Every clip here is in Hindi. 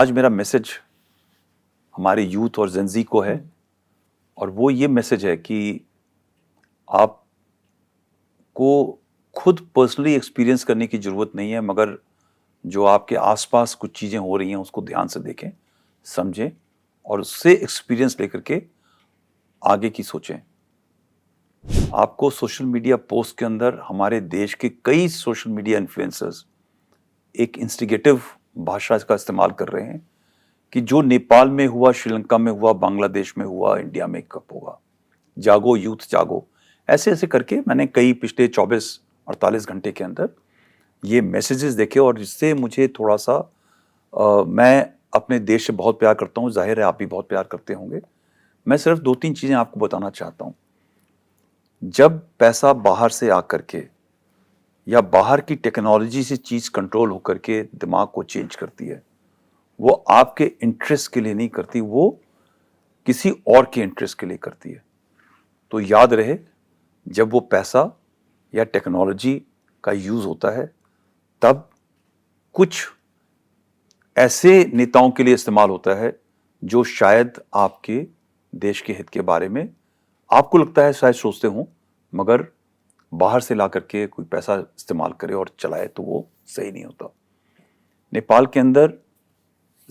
आज मेरा मैसेज हमारे यूथ और जेंजी को है, और वो ये मैसेज है कि आपको खुद पर्सनली एक्सपीरियंस करने की ज़रूरत नहीं है, मगर जो आपके आसपास कुछ चीज़ें हो रही हैं उसको ध्यान से देखें, समझें और उससे एक्सपीरियंस लेकर के आगे की सोचें। आपको सोशल मीडिया पोस्ट के अंदर हमारे देश के कई सोशल मीडिया इन्फ्लुएंसर्स एक इंस्टिगेटिव भाषा का इस्तेमाल कर रहे हैं कि जो नेपाल में हुआ, श्रीलंका में हुआ, बांग्लादेश में हुआ, इंडिया में कब होगा। जागो यूथ जागो, ऐसे ऐसे करके मैंने कई पिछले 24-48 घंटे के अंदर ये मैसेजेस देखे, और इससे मुझे थोड़ा सा मैं अपने देश से बहुत प्यार करता हूँ, जाहिर है आप भी बहुत प्यार करते होंगे। मैं सिर्फ 2-3 चीज़ें आपको बताना चाहता हूँ। जब पैसा बाहर से आकर के या बाहर की टेक्नोलॉजी से चीज़ कंट्रोल होकर के दिमाग को चेंज करती है, वो आपके इंटरेस्ट के लिए नहीं करती, वो किसी और के इंटरेस्ट के लिए करती है। तो याद रहे, जब वो पैसा या टेक्नोलॉजी का यूज़ होता है तब कुछ ऐसे नेताओं के लिए इस्तेमाल होता है जो शायद आपके देश के हित के बारे में आपको लगता है शायद सोचते हों, मगर बाहर से ला करके कोई पैसा इस्तेमाल करे और चलाए तो वो सही नहीं होता। नेपाल के अंदर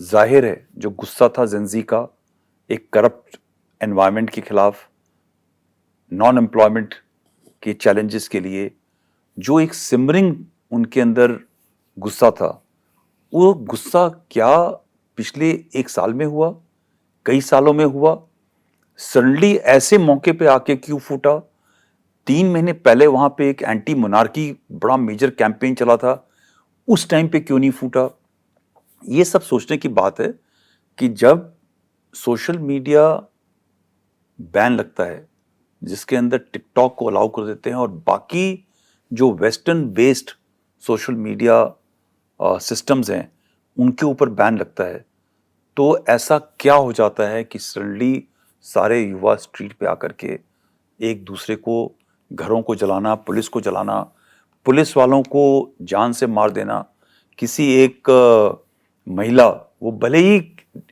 जाहिर है जो गुस्सा था जेंजी का, एक करप्ट एनवायरनमेंट के खिलाफ, नॉन एम्प्लॉयमेंट के चैलेंजेस के लिए, जो एक सिमरिंग उनके अंदर गुस्सा था, वो गुस्सा क्या पिछले 1 साल में हुआ, कई सालों में हुआ, सडनली ऐसे मौके पे आके क्यों फूटा? 3 महीने पहले वहां पे एक एंटी मोनार्की बड़ा मेजर कैंपेन चला था, उस टाइम पे क्यों नहीं फूटा? ये सब सोचने की बात है कि जब सोशल मीडिया बैन लगता है, जिसके अंदर टिकटॉक को अलाउ कर देते हैं और बाकी जो western based social media systems हैं उनके ऊपर बैन लगता है, तो ऐसा क्या हो जाता है कि सडनली सारे युवा स्ट्रीट पे आकर के एक दूसरे को, घरों को जलाना, पुलिस को जलाना, पुलिस वालों को जान से मार देना, किसी एक महिला, वो भले ही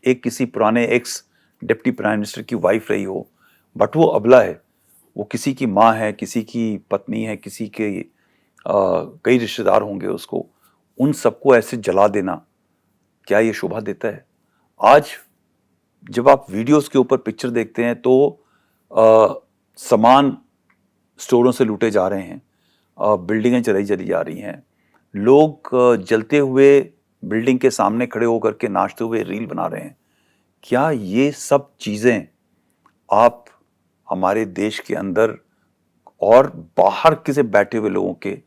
एक किसी पुराने एक्स डिप्टी प्राइम मिनिस्टर की वाइफ रही हो, बट वो अबला है, वो किसी की माँ है, किसी की पत्नी है, किसी के कई रिश्तेदार होंगे उसको, उन सबको ऐसे जला देना, क्या ये शोभा देता है? आज जब आप वीडियोस के ऊपर पिक्चर देखते हैं तो सामान स्टोरों से लूटे जा रहे हैं, बिल्डिंगें चली जा रही हैं, लोग जलते हुए बिल्डिंग के सामने खड़े होकर के नाचते हुए रील बना रहे हैं। क्या ये सब चीज़ें आप हमारे देश के अंदर और बाहर किसी बैठे हुए लोगों के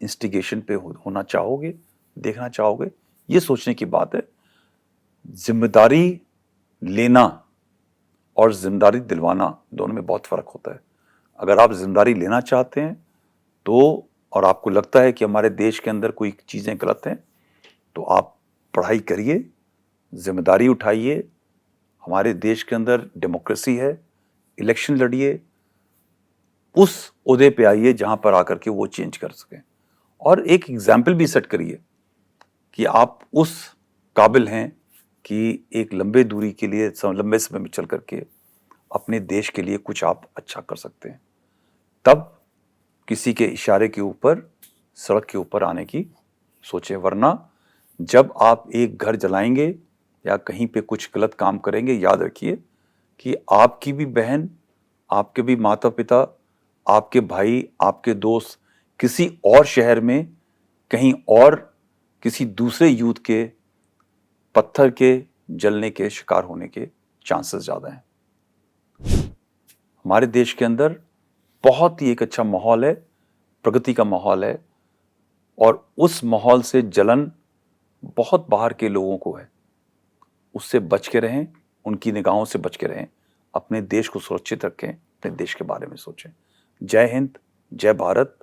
इंस्टिगेशन पे होना चाहोगे, देखना चाहोगे? ये सोचने की बात है। जिम्मेदारी लेना और जिम्मेदारी दिलवाना दोनों में बहुत फ़र्क होता है। अगर आप जिम्मेदारी लेना चाहते हैं तो, और आपको लगता है कि हमारे देश के अंदर कोई चीज़ें गलत हैं, तो आप पढ़ाई करिए, जिम्मेदारी उठाइए, हमारे देश के अंदर डेमोक्रेसी है, इलेक्शन लड़िए, उस ओहदे पे आइए जहाँ पर आकर के वो चेंज कर सकें, और एक एग्जाम्पल भी सेट करिए कि आप उस काबिल हैं कि एक लंबे दूरी के लिए, लंबे समय में चल करके अपने देश के लिए कुछ आप अच्छा कर सकते हैं। तब किसी के इशारे के ऊपर सड़क के ऊपर आने की सोचें, वरना जब आप एक घर जलाएंगे या कहीं पे कुछ गलत काम करेंगे, याद रखिए कि आपकी भी बहन, आपके भी माता पिता, आपके भाई, आपके दोस्त किसी और शहर में, कहीं और किसी दूसरे यूथ के पत्थर के जलने के शिकार होने के चांसेस ज़्यादा हैं। हमारे देश के अंदर बहुत ही एक अच्छा माहौल है, प्रगति का माहौल है, और उस माहौल से जलन बहुत बाहर के लोगों को है। उससे बच के रहें, उनकी निगाहों से बच के रहें, अपने देश को सुरक्षित रखें, अपने देश के बारे में सोचें। जय हिंद, जय भारत,